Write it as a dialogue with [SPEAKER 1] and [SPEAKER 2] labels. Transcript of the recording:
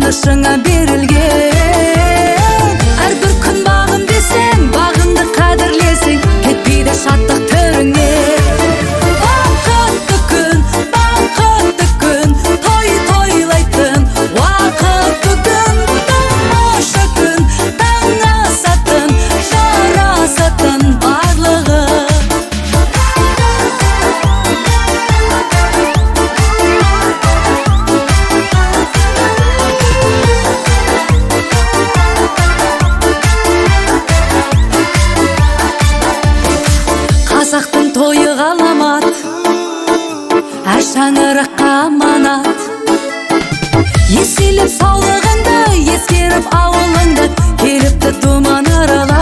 [SPEAKER 1] башыңа берілген. Әрбір күн бағым десең, бағыңды қадірлесең, кетпейді шаттық түріңе. Бақытты күн, той тойлайтын уақыт бүгін. Тамаша күн, таң асатын, жарасатын барлығы. Қазақтың тойы ғаламат, әр шаңыраққа аманат. Еселеп саулығыңды, ескеріп ауылыңды, келіпті думан аралап.